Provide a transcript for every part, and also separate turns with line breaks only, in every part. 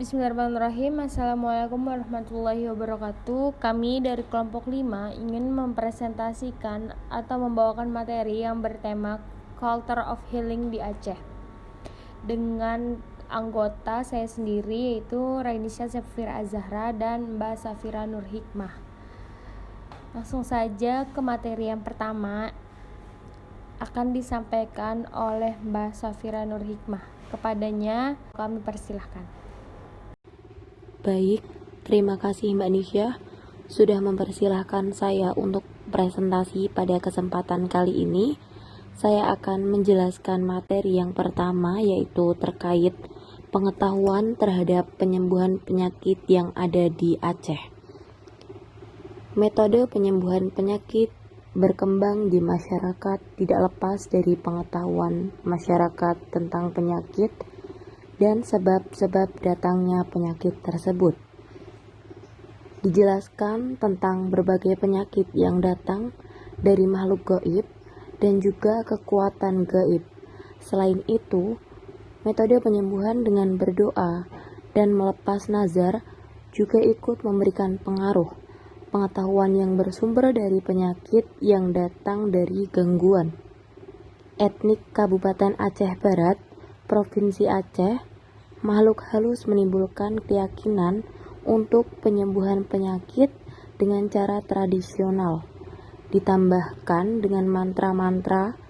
Bismillahirrahmanirrahim. Assalamualaikum warahmatullahi wabarakatuh. Kami dari kelompok 5 ingin mempresentasikan atau membawakan materi yang bertema Culture of Healing di Aceh dengan anggota saya sendiri, yaitu Rainisha Safira Azahra dan Mbak Safira Nur Hikmah. Langsung saja ke materi yang pertama, akan disampaikan oleh Mbak Safira Nur Hikmah. Kepadanya kami persilahkan.
Baik, terima kasih Mbak Nisha sudah mempersilahkan saya untuk presentasi pada kesempatan kali ini. Saya akan menjelaskan materi yang pertama, yaitu terkait pengetahuan terhadap penyembuhan penyakit yang ada di Aceh. Metode penyembuhan penyakit berkembang di masyarakat tidak lepas dari pengetahuan masyarakat tentang penyakit dan sebab-sebab datangnya penyakit tersebut. Dijelaskan tentang berbagai penyakit yang datang dari makhluk gaib dan juga kekuatan gaib. Selain itu, metode penyembuhan dengan berdoa dan melepas nazar juga ikut memberikan pengaruh pengetahuan yang bersumber dari penyakit yang datang dari gangguan. Etnik Kabupaten Aceh Barat, Provinsi Aceh, makhluk halus menimbulkan keyakinan untuk penyembuhan penyakit dengan cara tradisional, ditambahkan dengan mantra-mantra,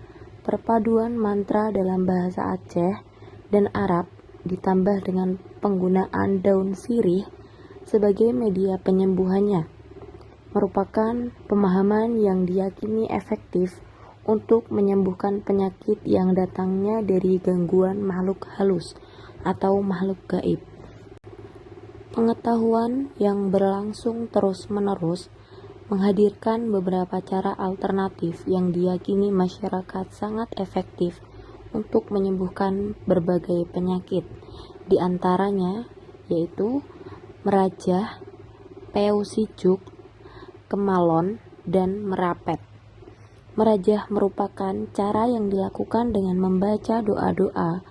perpaduan mantra dalam bahasa Aceh dan Arab, ditambah dengan penggunaan daun sirih sebagai media penyembuhannya, merupakan pemahaman yang diyakini efektif untuk menyembuhkan penyakit yang datangnya dari gangguan makhluk halus atau makhluk gaib. Pengetahuan yang berlangsung terus-menerus menghadirkan beberapa cara alternatif yang diyakini masyarakat sangat efektif untuk menyembuhkan berbagai penyakit, di antaranya yaitu merajah, peosijuk, kemalon, dan merapet. Merajah merupakan cara yang dilakukan dengan membaca doa-doa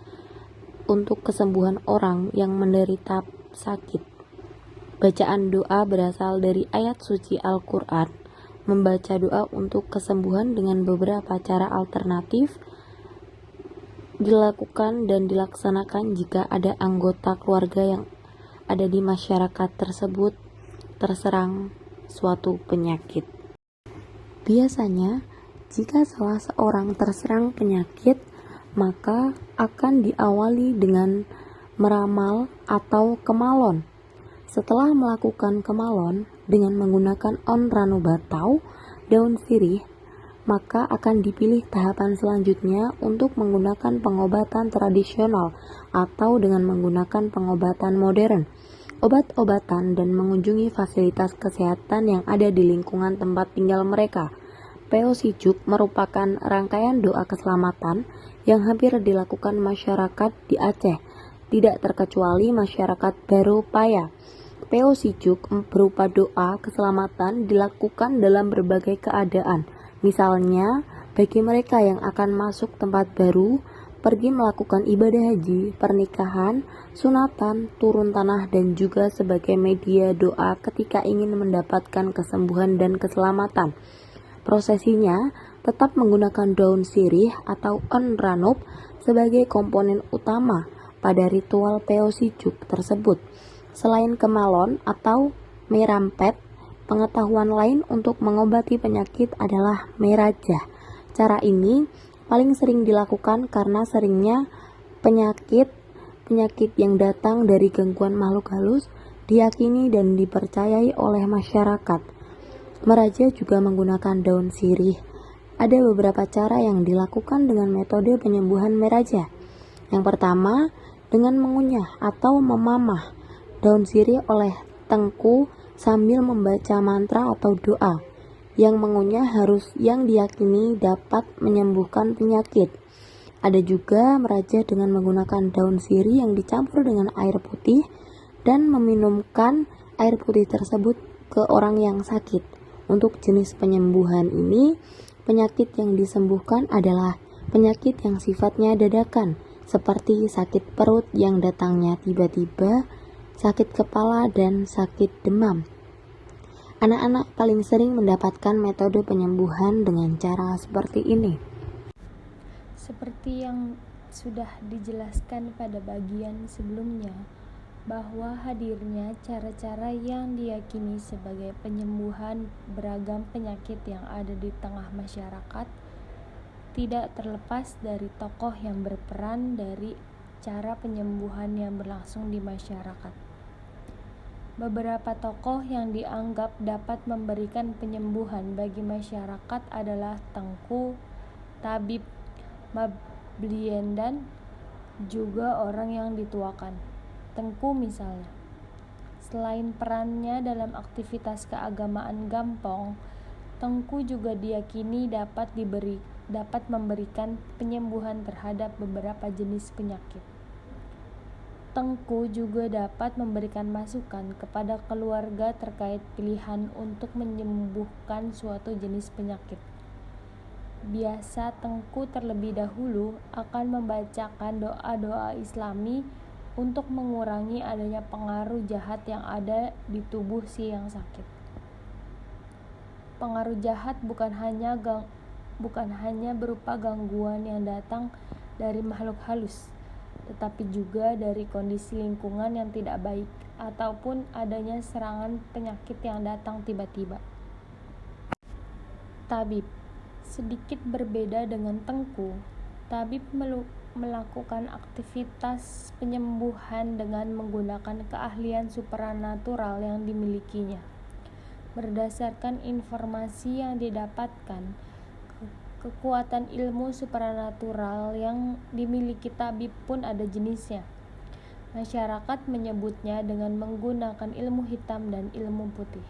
untuk kesembuhan orang yang menderita sakit. Bacaan doa berasal dari ayat suci Al-Quran. Membaca doa untuk kesembuhan dengan beberapa cara alternatif dilakukan dan dilaksanakan jika ada anggota keluarga yang ada di masyarakat tersebut terserang suatu penyakit. Biasanya, jika salah seorang terserang penyakit, maka akan diawali dengan meramal atau kemalon. Setelah melakukan kemalon dengan menggunakan onranu batau, daun sirih, maka akan dipilih tahapan selanjutnya untuk menggunakan pengobatan tradisional atau dengan menggunakan pengobatan modern, obat-obatan, dan mengunjungi fasilitas kesehatan yang ada di lingkungan tempat tinggal mereka. Peosijuk merupakan rangkaian doa keselamatan yang hampir dilakukan masyarakat di Aceh, tidak terkecuali masyarakat Baru Paya. Peosijuk berupa doa keselamatan dilakukan dalam berbagai keadaan, misalnya bagi mereka yang akan masuk tempat baru, pergi melakukan ibadah haji, pernikahan, sunatan, turun tanah, dan juga sebagai media doa ketika ingin mendapatkan kesembuhan dan keselamatan. Prosesinya tetap menggunakan daun sirih atau onranub sebagai komponen utama pada ritual peosijuk tersebut. Selain kemalon atau merampet, pengetahuan lain untuk mengobati penyakit adalah merajah. Cara ini paling sering dilakukan karena seringnya penyakit yang datang dari gangguan makhluk halus diyakini dan dipercayai oleh masyarakat. Merajah juga menggunakan daun sirih. Ada beberapa cara yang dilakukan dengan metode penyembuhan merajah. Yang pertama, dengan mengunyah atau memamah daun sirih oleh tengku sambil membaca mantra atau doa. Yang mengunyah harus yang diyakini dapat menyembuhkan penyakit. Ada juga merajah dengan menggunakan daun sirih yang dicampur dengan air putih dan meminumkan air putih tersebut ke orang yang sakit. Untuk jenis penyembuhan ini, penyakit yang disembuhkan adalah penyakit yang sifatnya dadakan, seperti sakit perut yang datangnya tiba-tiba, sakit kepala, dan sakit demam. Anak-anak paling sering mendapatkan metode penyembuhan dengan cara seperti ini.
Seperti yang sudah dijelaskan pada bagian sebelumnya, bahwa hadirnya cara-cara yang diyakini sebagai penyembuhan beragam penyakit yang ada di tengah masyarakat tidak terlepas dari tokoh yang berperan dari cara penyembuhan yang berlangsung di masyarakat. Beberapa tokoh yang dianggap dapat memberikan penyembuhan bagi masyarakat adalah Tengku, tabib Mablian, dan juga orang yang dituakan. Tengku misalnya, selain perannya dalam aktivitas keagamaan Gampong, Tengku juga diyakini dapat memberikan penyembuhan terhadap beberapa jenis penyakit. Tengku juga dapat memberikan masukan kepada keluarga terkait pilihan untuk menyembuhkan suatu jenis penyakit. Biasa Tengku terlebih dahulu akan membacakan doa-doa Islami untuk mengurangi adanya pengaruh jahat yang ada di tubuh si yang sakit. Pengaruh jahat bukan hanya berupa gangguan yang datang dari makhluk halus, tetapi juga dari kondisi lingkungan yang tidak baik ataupun adanya serangan penyakit yang datang tiba-tiba. Tabib sedikit berbeda dengan Tengku. Tabib melakukan aktivitas penyembuhan dengan menggunakan keahlian supranatural yang dimilikinya. Berdasarkan informasi yang didapatkan, kekuatan ilmu supranatural yang dimiliki tabib pun ada jenisnya. Masyarakat menyebutnya dengan menggunakan ilmu hitam dan ilmu putih.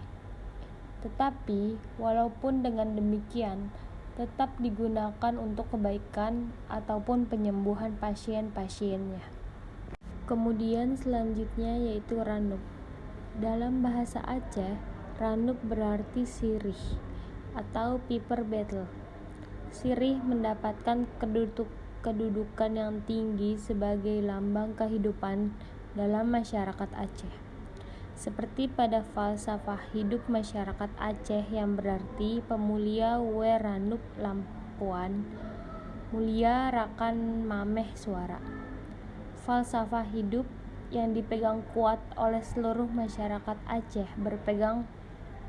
Tetapi, walaupun dengan demikian, tetap digunakan untuk kebaikan ataupun penyembuhan pasien-pasiennya. Kemudian selanjutnya yaitu Ranuk. Dalam bahasa Aceh, Ranuk berarti sirih atau piper battle. Sirih mendapatkan kedudukan yang tinggi sebagai lambang kehidupan dalam masyarakat Aceh. Seperti pada falsafah hidup masyarakat Aceh yang berarti pemulia Weranuk lampuan, mulia rakan mameh suara. Falsafah hidup yang dipegang kuat oleh seluruh masyarakat Aceh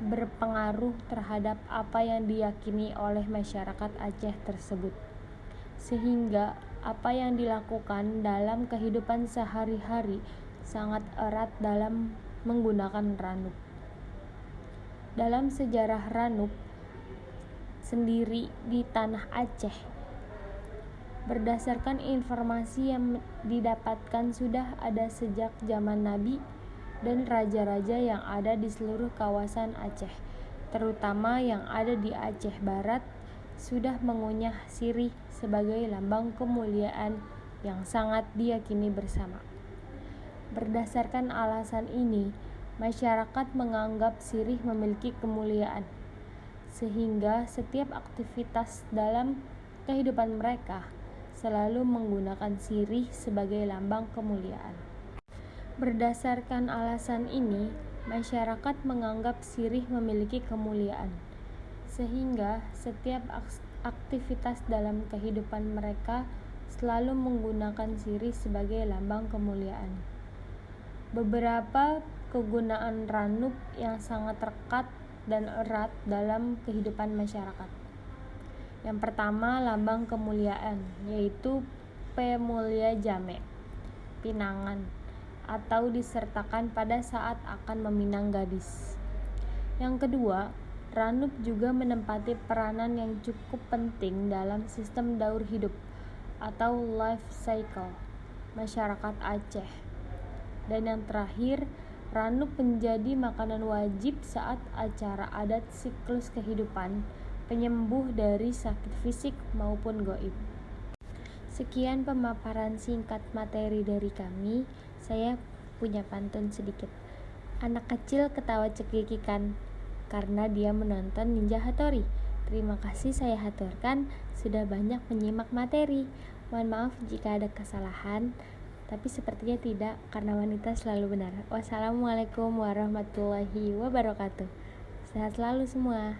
berpengaruh terhadap apa yang diyakini oleh masyarakat Aceh tersebut, sehingga apa yang dilakukan dalam kehidupan sehari-hari sangat erat dalam menggunakan Ranuk. Dalam sejarah Ranuk sendiri di tanah Aceh, berdasarkan informasi yang didapatkan sudah ada sejak zaman Nabi dan raja-raja yang ada di seluruh kawasan Aceh, terutama yang ada di Aceh Barat, sudah mengunyah sirih sebagai lambang kemuliaan yang sangat diyakini bersama. Berdasarkan alasan ini, masyarakat menganggap sirih memiliki kemuliaan, sehingga setiap aktivitas dalam kehidupan mereka selalu menggunakan sirih sebagai lambang kemuliaan. Berdasarkan alasan ini, masyarakat menganggap sirih memiliki kemuliaan, sehingga setiap aktivitas dalam kehidupan mereka selalu menggunakan sirih sebagai lambang kemuliaan. Beberapa kegunaan Ranuk yang sangat lekat dan erat dalam kehidupan masyarakat. Yang pertama, lambang kemuliaan, yaitu Pemulia Jame, pinangan, atau disertakan pada saat akan meminang gadis. Yang kedua, Ranuk juga menempati peranan yang cukup penting dalam sistem daur hidup atau life cycle masyarakat Aceh. Dan yang terakhir, Ranuk menjadi makanan wajib saat acara adat siklus kehidupan, penyembuh dari sakit fisik maupun gaib. Sekian pemaparan singkat materi dari kami. Saya punya pantun sedikit. Anak kecil ketawa cekikikan karena dia menonton Ninja Hattori. Terima kasih saya haturkan sudah banyak menyimak materi. Mohon maaf jika ada kesalahan. Tapi sepertinya tidak, karena wanita selalu benar. Wassalamualaikum warahmatullahi wabarakatuh. Sehat selalu semua.